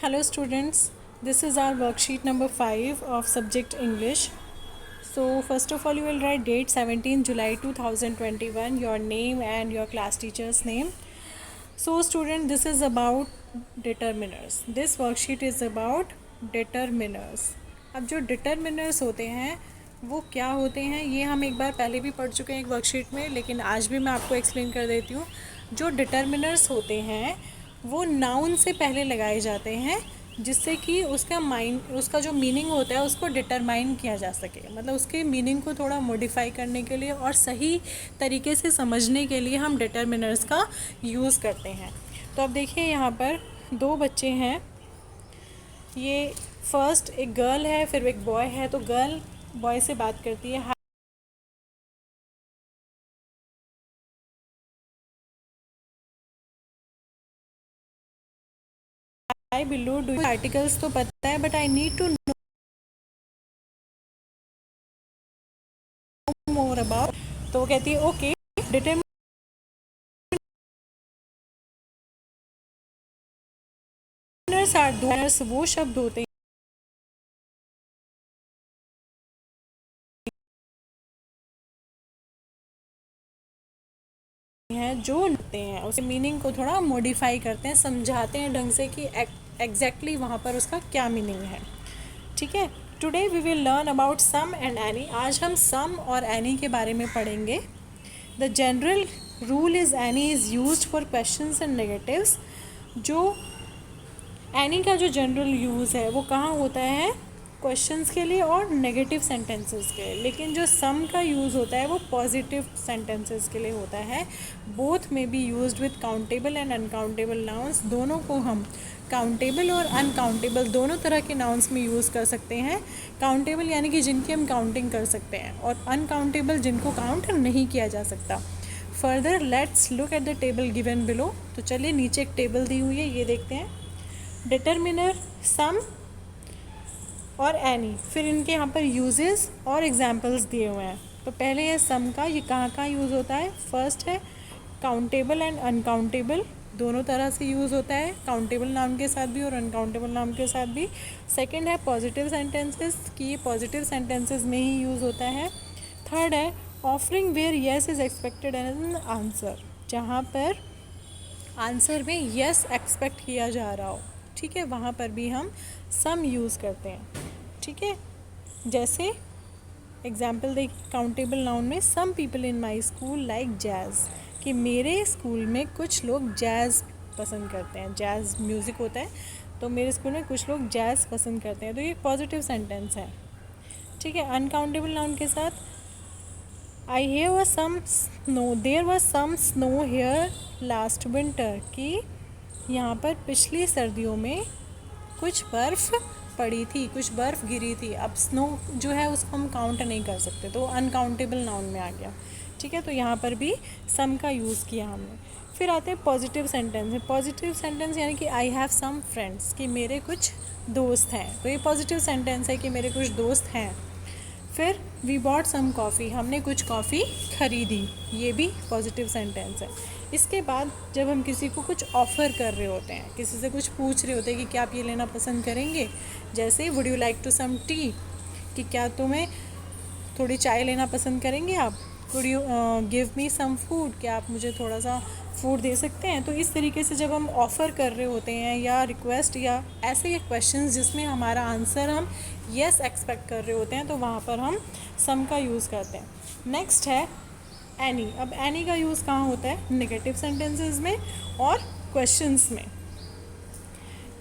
Hello students, this is our worksheet number 5 of subject English. So first of all you will write date 17 July 2021, your name and your class teacher's name. So student, this is about determiners. This worksheet is about determiners. अब जो determiners होते हैं वो क्या होते हैं ये हम एक बार पहले भी पढ़ चुके हैं एक वर्कशीट में, लेकिन आज भी मैं आपको एक्सप्लेन कर देती हूँ. जो डिटर्मिनर्स होते हैं वो नाउन से पहले लगाए जाते हैं जिससे कि उसका जो मीनिंग होता है उसको डिटरमाइन किया जा सके, मतलब उसके मीनिंग को थोड़ा मॉडिफाई करने के लिए और सही तरीके से समझने के लिए हम डिटर्मिनर्स का यूज़ करते हैं. तो अब देखिए यहाँ पर दो बच्चे हैं. ये फर्स्ट एक गर्ल है, फिर एक बॉय है. तो गर्ल बॉय से बात करती है, हाय बिल्लू, डू आर्टिकल्स तो पता है but I need to know more about. तो वो कहती है ओके. डिटर्मिनर्स आर दोनर्स, वो शब्द होते हैं जो होते हैं उसे मीनिंग को थोड़ा मॉडिफाई करते हैं, समझाते हैं ढंग से कि एग्जैक्टली वहाँ पर उसका क्या मीनिंग है. ठीक है. Today we will learn about some and any. आज हम सम और एनी के बारे में पढ़ेंगे. The general rule is any is used for questions and negatives. जो एनी का जो जनरल यूज़ है वो कहाँ होता है? क्वेश्चंस के लिए और नेगेटिव सेंटेंसेस के लिए. लेकिन जो सम का यूज़ होता है वो पॉजिटिव सेंटेंसेस के लिए होता है. बोथ में be used with countable and uncountable nouns. दोनों को हम काउंटेबल और अनकाउंटेबल दोनों तरह के नाउन्स में यूज़ कर सकते हैं. काउंटेबल यानी कि जिनकी हम काउंटिंग कर सकते हैं, और अनकाउंटेबल जिनको काउंट नहीं किया जा सकता. Further let's look at the table given below. तो चलिए नीचे एक टेबल दी हुई है, ये देखते हैं. डिटर्मिनर सम और एनी, फिर इनके यहाँ पर यूजेस और एग्जाम्पल्स दिए हुए हैं. तो पहले है सम का. ये कहाँ कहाँ यूज़ होता है? फर्स्ट है काउंटेबल एंड अनकाउंटेबल, दोनों तरह से यूज़ होता है, काउंटेबल नाउन के साथ भी और अनकाउंटेबल नाउन के साथ भी. सेकंड है पॉजिटिव सेंटेंसेस, कि ये पॉजिटिव सेंटेंसेस में ही यूज़ होता है. थर्ड है offering where yes is expected an answer, जहाँ पर आंसर में येस एक्सपेक्ट किया जा रहा हो. ठीक है, वहाँ पर भी हम सम यूज़ करते हैं. ठीक है, जैसे एग्जाम्पल देख, काउंटेबल नाउन में some people in my school like jazz, कि मेरे स्कूल में कुछ लोग जैज़ पसंद करते हैं. जैज़ म्यूज़िक होता है, तो मेरे स्कूल में कुछ लोग जैज़ पसंद करते हैं. तो ये पॉजिटिव सेंटेंस है. ठीक है. अनकाउंटेबल नाउन के साथ I here was some snow, there was some snow here last winter, कि यहाँ पर पिछली सर्दियों में कुछ बर्फ़ पड़ी थी, कुछ बर्फ़ गिरी थी. अब स्नो जो है उसको हम काउंट नहीं कर सकते, तो अनकाउंटेबल नाउन में आ गया. ठीक है, तो यहाँ पर भी सम का यूज़ किया हमने. फिर आते हैं पॉजिटिव सेंटेंस. पॉजिटिव सेंटेंस यानी कि आई हैव सम फ्रेंड्स, कि मेरे कुछ दोस्त हैं. तो ये पॉजिटिव सेंटेंस है कि मेरे कुछ दोस्त हैं. फिर वी बॉट सम कॉफ़ी, हमने कुछ कॉफ़ी खरीदी, ये भी पॉजिटिव सेंटेंस है. इसके बाद जब हम किसी को कुछ ऑफ़र कर रहे होते हैं, किसी से कुछ पूछ रहे होते हैं कि क्या आप ये लेना पसंद करेंगे, जैसे would you like to some tea, कि क्या तुम्हें थोड़ी चाय लेना पसंद करेंगे आप. Could you give me some food, क्या आप मुझे थोड़ा सा फूड दे सकते हैं. तो इस तरीके से जब हम ऑफ़र कर रहे होते हैं या रिक्वेस्ट या ऐसे ये क्वेश्चंस जिसमें हमारा आंसर हम येस एक्सपेक्ट कर रहे होते हैं, तो वहाँ पर हम सम का यूज़ करते हैं. नेक्स्ट है एनी. अब एनी का यूज़ कहाँ होता है? नेगेटिव सेंटेंसेस में और क्वेश्चंस में.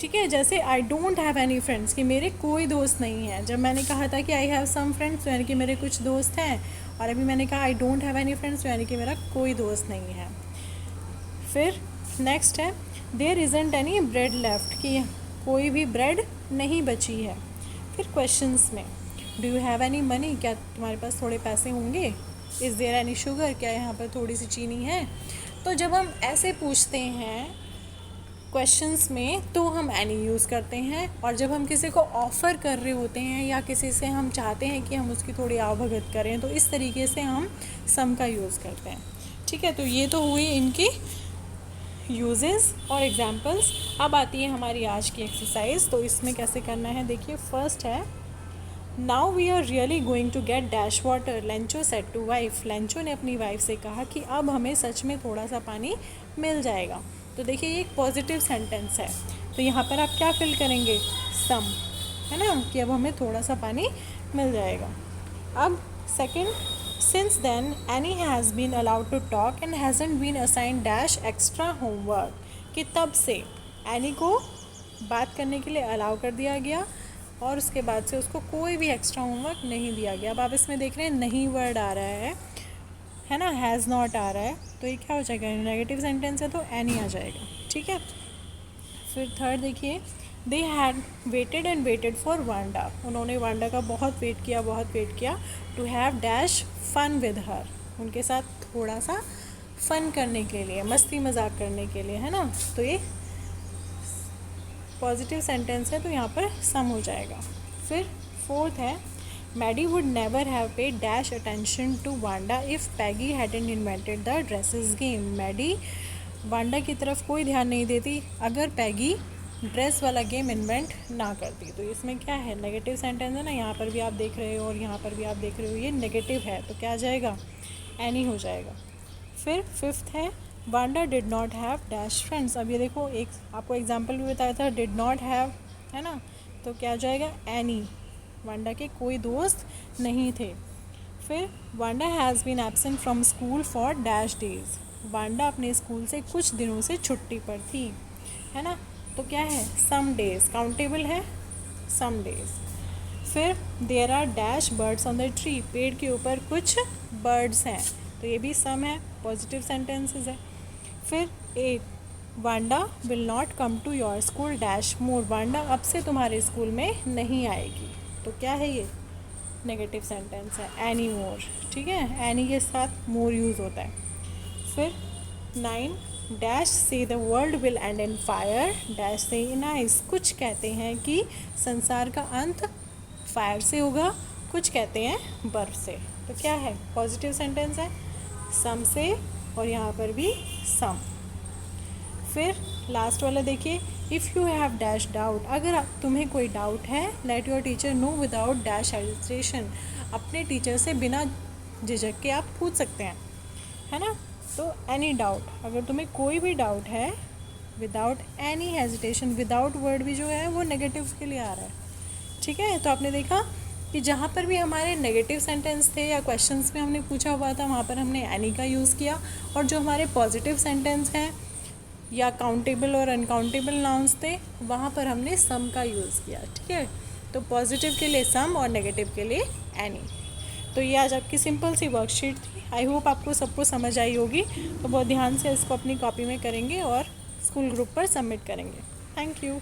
ठीक है, जैसे I don't have any friends, कि मेरे कोई दोस्त नहीं है. जब मैंने कहा था कि आई हैव सम फ्रेंड्स, तो यानी कि मेरे कुछ दोस्त हैं, और अभी मैंने कहा I don't have any friends, तो यानी कि मेरा कोई दोस्त नहीं है. फिर नेक्स्ट है there isn't any bread left, कि कोई भी ब्रेड नहीं बची है. फिर क्वेश्चंस में do you have any money, क्या तुम्हारे पास थोड़े पैसे होंगे. इज़ देयर एनी शुगर, क्या यहाँ पर थोड़ी सी चीनी है. तो जब हम ऐसे पूछते हैं क्वेश्चंस में तो हम एनी यूज़ करते हैं, और जब हम किसी को ऑफ़र कर रहे होते हैं या किसी से हम चाहते हैं कि हम उसकी थोड़ी आवभगत करें, तो इस तरीके से हम सम का यूज़ करते हैं. ठीक है, तो ये तो हुई इनकी यूजेस और एग्जाम्पल्स। अब आती है हमारी आज की एक्सरसाइज। तो इसमें कैसे करना है, देखिए फर्स्ट है, now we are really going to get dash water, Lencho set to wife. Lencho ने अपनी वाइफ से कहा कि अब हमें सच में थोड़ा सा पानी मिल जाएगा। तो देखिए ये एक पॉजिटिव सेंटेंस है, तो यहाँ पर आप क्या फिल करेंगे, सम, है ना, कि अब हमें थोड़ा सा पानी मिल जाएगा। अब second, since then Annie has been allowed to talk and hasn't been assign dash extra homework, कि तब से एनी को बात करने के लिए अलाउ कर दिया गया और उसके बाद से उसको कोई भी एक्स्ट्रा होमवर्क नहीं दिया गया। अब आप इसमें देख रहे हैं नहीं वर्ड आ रहा है ना, हैज़ नॉट आ रहा है, तो ये क्या हो जाएगा, नेगेटिव सेंटेंस है तो एनी आ जाएगा, ठीक है। फिर थर्ड देखिए, they had waited and waited for Wanda, उन्होंने वांडा का बहुत वेट किया to have dash fun with her, उनके साथ थोड़ा सा फन करने के लिए, मस्ती मजाक करने के लिए, है ना, तो ये पॉजिटिव सेंटेंस है तो यहाँ पर सम हो जाएगा। फिर फोर्थ है, Maddie would never have paid dash attention to Wanda if Peggy hadn't invented the dresses game, Maddie Wanda की तरफ कोई ध्यान नहीं देती अगर पैगी ड्रेस वाला गेम इन्वेंट ना करती। तो इसमें क्या है, नेगेटिव सेंटेंस है ना, यहाँ पर भी आप देख रहे हो और यहाँ पर भी आप देख रहे हो, ये नेगेटिव है तो क्या आ जाएगा, एनी हो जाएगा। फिर फिफ्थ है, Wanda did not have dash friends, अब ये देखो एक आपको एग्जांपल भी बताया था, डिड नॉट हैव, है ना, तो क्या जाएगा, एनी, वांडा के कोई दोस्त नहीं थे। फिर Wanda has been absent from school for dash days, Wanda अपने स्कूल से कुछ दिनों से छुट्टी पर थी, है ना, तो क्या है, सम डेज, काउंटेबल है, सम डेज। फिर there are dash birds on the tree, पेड़ के ऊपर कुछ बर्ड्स हैं, तो ये भी सम है, पॉजिटिव सेंटेंसेस है। फिर 8, Wanda will not come to your school dash more, Wanda अब से तुम्हारे स्कूल में नहीं आएगी, तो क्या है ये, नेगेटिव सेंटेंस है, एनी मोर, ठीक है, एनी के साथ मोर यूज़ होता है। फिर 9, डैश से the world will and in fire dash से इन आइस, कुछ कहते हैं कि संसार का अंत फायर से होगा, कुछ कहते हैं बर्फ से, तो क्या है, पॉजिटिव सेंटेंस है, सम से, और यहाँ पर भी सम। फिर लास्ट वाला देखिए, if you have dash doubt, अगर तुम्हें कोई डाउट है, let your teacher know without dash hesitation, अपने टीचर से बिना झिझक के आप पूछ सकते हैं, है ना, तो एनी डाउट, अगर तुम्हें कोई भी डाउट है, without any hesitation, without word भी जो है वो नेगेटिव के लिए आ रहा है, ठीक है। तो आपने देखा कि जहाँ पर भी हमारे नेगेटिव सेंटेंस थे या क्वेश्चंस में हमने पूछा हुआ था, वहाँ पर हमने एनी का यूज़ किया, और जो हमारे पॉजिटिव सेंटेंस हैं या काउंटेबल और अनकाउंटेबल नाउन्स थे, वहाँ पर हमने सम का यूज़ किया, ठीक है। तो पॉजिटिव के लिए सम और नेगेटिव के लिए एनी। तो ये आज आपकी सिंपल सी वर्कशीट थी। आई होप आपको सबको समझ आई होगी, तो बहुत ध्यान से इसको अपनी कॉपी में करेंगे और स्कूल ग्रुप पर सबमिट करेंगे। Thank you.